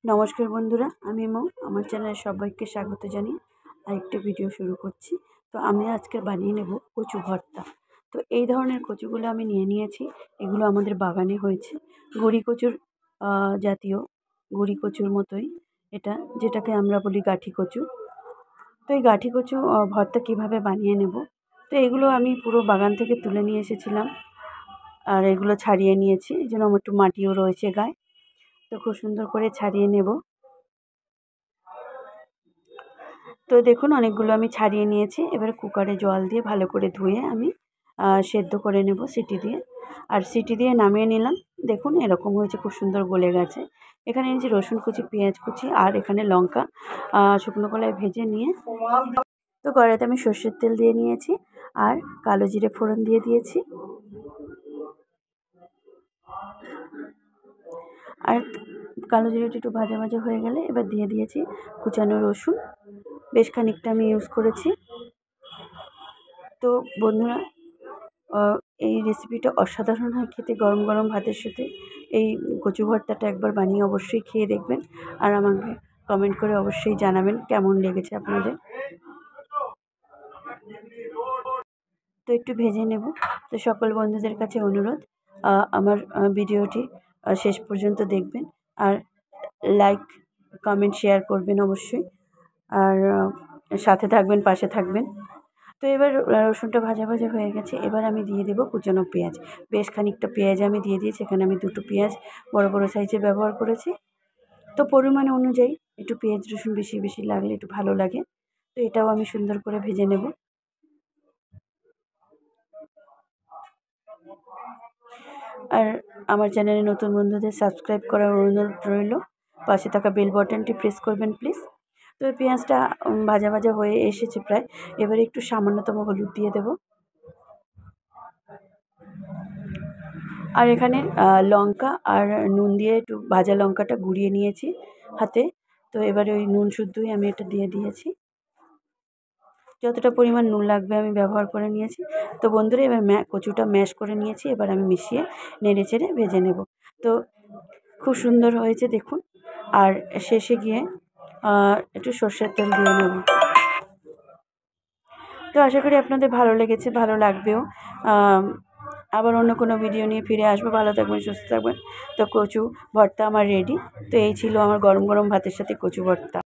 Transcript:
নমস্কার বন্ধুরা, আমি মৌ। আমার চ্যানেলে সবাইকে স্বাগত জানিয়ে আরেকটা ভিডিও শুরু করছি। তো আমি আজকে বানিয়ে নেব কচু ভর্তা। তো এই ধরনের কচুগুলো আমি নিয়ে নিয়েছি। এগুলো আমাদের বাগানে হয়েছে। গুঁড়ি কচুর জাতীয় গুঁড়ি কচুর মতোই এটা, যেটাকে আমরা বলি গাঁঠি কচু। তো এই গাঁঠি কচু ভর্তা কীভাবে বানিয়ে নেব, তো এগুলো আমি পুরো বাগান থেকে তুলে নিয়ে এসেছিলাম আর এগুলো ছাড়িয়ে নিয়েছি। এই জন্য আমার একটু মাটিও রয়েছে গায়ে। তো খুব সুন্দর করে ছাড়িয়ে নেব। তো দেখুন অনেকগুলো আমি ছাড়িয়ে নিয়েছি। এবার কুকারে জল দিয়ে ভালো করে ধুয়ে আমি সেদ্ধ করে নেব সিটি দিয়ে। আর সিটি দিয়ে নামিয়ে নিলাম। দেখুন এরকম হয়েছে, খুব সুন্দর গলে গেছে। এখানে নিয়েছি রসুন কুচি, পেঁয়াজ কুচি আর এখানে লঙ্কা শুকনো কলায় ভেজে নিয়ে, তো কড়াইতে আমি সর্ষের তেল দিয়ে নিয়েছি আর কালো জিরে ফোড়ন দিয়ে দিয়েছি। আর কালো জিরেটা একটু ভাজা ভাজা হয়ে গেলে এবার দিয়ে দিয়েছি কুচানো রসুন। বেশ খানিকটা আমি ইউজ করেছি। তো বন্ধুরা, এই রেসিপিটা অসাধারণ হয় খেতে। গরম গরম ভাতের সাথে এই কচু ভর্তাটা একবার বানিয়ে অবশ্যই খেয়ে দেখবেন আর আমাকে কমেন্ট করে অবশ্যই জানাবেন কেমন লেগেছে আপনাদের। তো একটু ভেজে নেব। তো সকল বন্ধুদের কাছে অনুরোধ, আমার ভিডিওটি শেষ পর্যন্ত দেখবেন আর লাইক কমেন্ট শেয়ার করবেন অবশ্যই। আর সাথে থাকবেন, পাশে থাকবেন। তো এবার রসুনটা ভাজা ভাজা হয়ে গেছে। এবার আমি দিয়ে দেবো কুচানো পেঁয়াজ। বেশ খানিকটা পেঁয়াজ আমি দিয়ে দিয়েছি। এখানে আমি দুটো পেঁয়াজ বড় বড় সাইজের ব্যবহার করেছি। তো পরিমাণ অনুযায়ী একটু পেঁয়াজ রসুন বেশি বেশি লাগলে একটু ভালো লাগে। তো এটাও আমি সুন্দর করে ভেজে নেব। আর আমার চ্যানেলে নতুন বন্ধুদের সাবস্ক্রাইব করার অনুরোধ রইল। পাশে থাকা বেল বাটনটি প্রেস করবেন প্লিজ। তো পেঁয়াজটা ভাজা ভাজা হয়ে এসেছে প্রায়। এবারে একটু সামান্যতম হলুদ দিয়ে দেব। আর এখানে লঙ্কা আর নুন দিয়ে একটু ভাজা লঙ্কাটা গুঁড়িয়ে নিয়েছি হাতে। তো এবারে ওই নুন শুদ্ধই আমি এটা দিয়ে দিয়েছি। যতটা পরিমাণ নুন লাগবে আমি ব্যবহার করে নিয়েছি। তো বন্ধুরা, এবার কচুটা ম্যাশ করে নিয়েছি। এবার আমি মিশিয়ে নেড়ে চেড়ে ভেজে নেব। তো খুব সুন্দর হয়েছে দেখুন। আর শেষে গিয়ে একটু সর্ষের তেল দিয়ে নেব। তো আশা করি আপনাদের ভালো লেগেছে, ভালো লাগবেও। আবার অন্য কোনো ভিডিও নিয়ে ফিরে আসবো। ভালো থাকবেন, সুস্থ থাকবেন। তো কচু ভর্তা আমার রেডি। তো এই ছিল আমার গরম গরম ভাতের সাথে কচু ভর্তা।